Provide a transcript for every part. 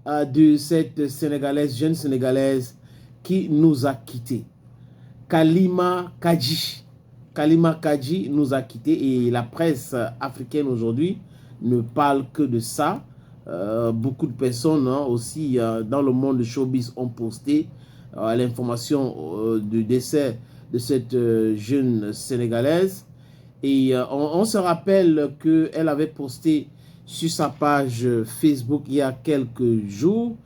de cette Sénégalaise, jeune Sénégalaise qui nous a quittés. Kalima Kadji. Kalima Kadji nous a quittés et la presse africaine aujourd'hui ne parle que de ça. Beaucoup de personnes aussi dans le monde de showbiz ont posté l'information du décès de cette jeune Sénégalaise. Et on se rappelle qu'elle avait posté sur sa page Facebook il y a quelques jours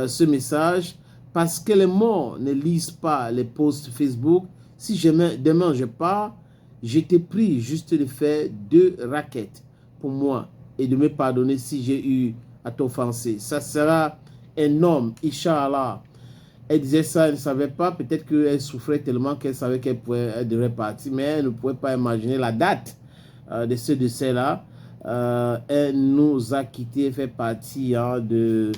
ce message. Parce que les morts ne lisent pas les posts Facebook. Si demain je pars, j'étais pris juste de faire 2 raquettes pour moi et de me pardonner si j'ai eu à t'offenser. Ça sera énorme, Inch'Allah. Elle disait ça, elle ne savait pas. Peut-être qu'elle souffrait tellement qu'elle savait elle devrait partir, mais elle ne pouvait pas imaginer la date de ce décès-là. Elle nous a quittés, elle fait partie de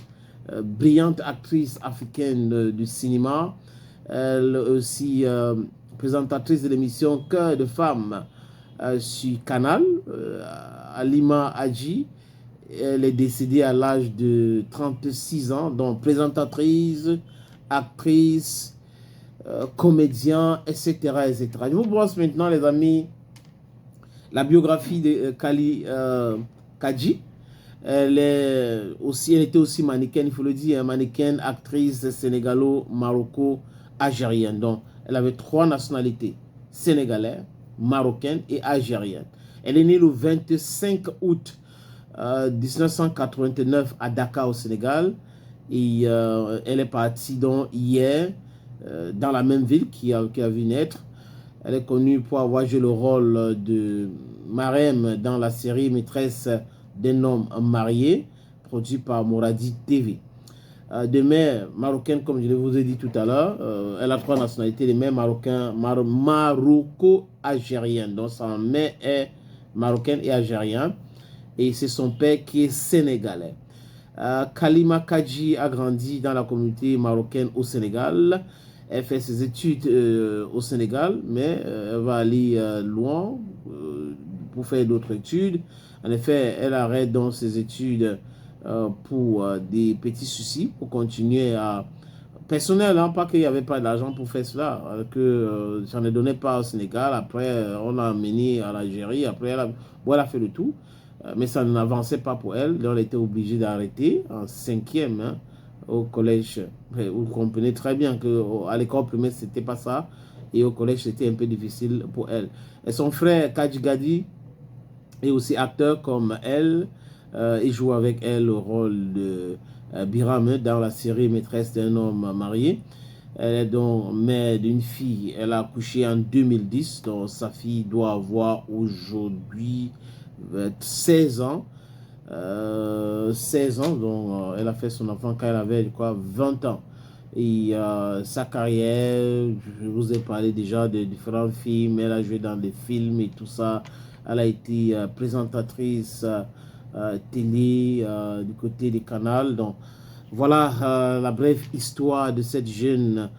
brillante actrice africaine du cinéma. Elle est aussi présentatrice de l'émission Cœur de femme sur Canal, Halima Hadji. Elle est décédée à l'âge de 36 ans, donc présentatrice, actrice, comédien, etc., etc. Je vous brosse maintenant, les amis, la biographie de Kali Kadji. Elle était aussi mannequin, il faut le dire, mannequin, actrice sénégalo-maroco-algérienne. Donc, elle avait 3 nationalités, sénégalaise, marocaine et algérienne. Elle est née le 25 août 1989 à Dakar, au Sénégal. Et elle est partie donc hier dans la même ville qui a vu naître. Elle est connue pour avoir joué le rôle de Marème dans la série Maîtresse d'un homme marié, produit par Moradi TV. De mère marocaine, comme je vous ai dit tout à l'heure, elle a 3 nationalités, les mères marocaines, maroco-algériennes. Donc sa mère est marocaine et algérienne, et c'est son père qui est sénégalais. Kalima Kadji a grandi dans la communauté marocaine au Sénégal. Elle fait ses études au Sénégal, mais elle va aller loin pour faire d'autres études. En effet, elle arrête donc ses études pour des petits soucis, pour continuer à... Personnel, hein, pas qu'il n'y avait pas d'argent pour faire cela, que j'en ai donné pas au Sénégal. Après, on l'a amené à l'Algérie. Après, elle a fait le tout. Mais ça n'avançait pas pour elle. Donc, elle était obligée d'arrêter en 5e hein, au collège. Vous comprenez très bien qu'à l'école primaire, ce n'était pas ça. Et au collège, c'était un peu difficile pour elle. Et son frère, Kadji Gadi, est aussi acteur comme elle. Il joue avec elle le rôle de Biram dans la série Maîtresse d'un homme marié. Elle est donc mère d'une fille. Elle a accouché en 2010. Donc, sa fille doit avoir aujourd'hui 16 ans. 16 ans, donc elle a fait son enfant quand elle avait quoi, 20 ans. Et sa carrière, je vous ai parlé déjà de différents films, elle a joué dans des films et tout ça. Elle a été présentatrice télé du côté des canals. Donc voilà la brève histoire de cette jeune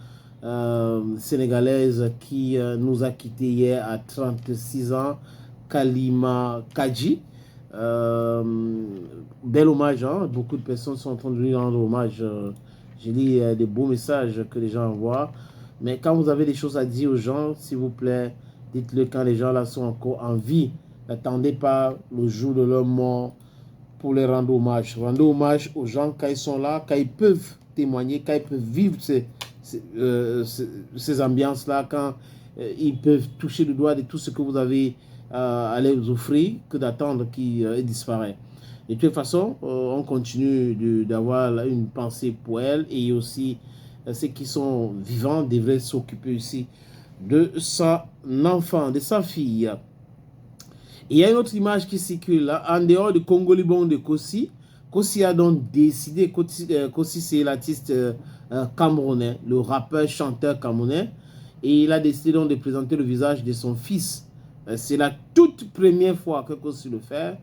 sénégalaise qui nous a quittés hier à 36 ans, Kalima Kadji. Bel hommage, hein? Beaucoup de personnes sont en train de lui rendre hommage. J'ai lu des beaux messages que les gens envoient. Mais quand vous avez des choses à dire aux gens, s'il vous plaît, dites-le quand les gens là sont encore en vie. N'attendez pas le jour de leur mort pour les rendre hommage. Rendez hommage aux gens quand ils sont là, quand ils peuvent témoigner, quand ils peuvent vivre ces ambiances-là, quand ils peuvent toucher le doigt de tout ce que vous avez à les offrir, que d'attendre qu'il disparaît. De toute façon, on continue d'avoir une pensée pour elle, et aussi ceux qui sont vivants devraient s'occuper aussi de son enfant, de sa fille. Et il y a une autre image qui circule là, en dehors de Congolibon de Kossi. Kossi a donc décidé, Kossi c'est l'artiste camerounais, le rappeur chanteur camerounais, et il a décidé donc de présenter le visage de son fils. C'est la toute première fois que Kossi le fait.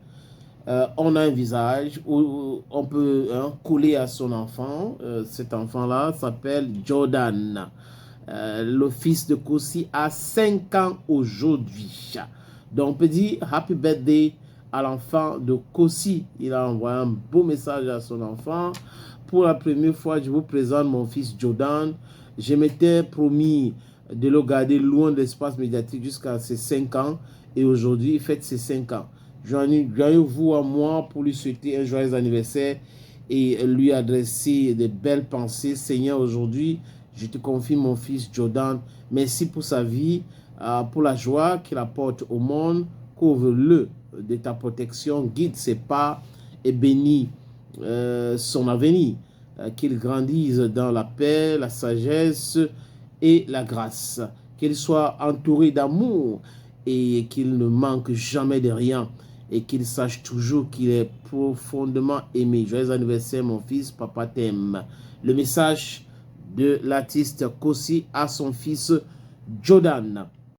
On a un visage où on peut coller à son enfant. Cet enfant-là s'appelle Jordan. Le fils de Kossi a 5 ans aujourd'hui. Donc on peut dire Happy Birthday à l'enfant de Kossi. Il a envoyé un beau message à son enfant. Pour la première fois, je vous présente mon fils Jordan. Je m'étais promis de le garder loin de l'espace médiatique jusqu'à ses 5 ans. Et aujourd'hui, il fête ses 5 ans. Joignez-vous à moi pour lui souhaiter un joyeux anniversaire et lui adresser de belles pensées. Seigneur, aujourd'hui, je te confie mon fils Jordan. Merci pour sa vie, pour la joie qu'il apporte au monde. Couvre-le de ta protection, guide ses pas et bénis son avenir. Qu'il grandisse dans la paix, la sagesse et la grâce. Qu'il soit entouré d'amour et qu'il ne manque jamais de rien. Et qu'il sache toujours qu'il est profondément aimé. Joyeux anniversaire, mon fils, papa t'aime. Le message de l'artiste Kossi à son fils Jordan.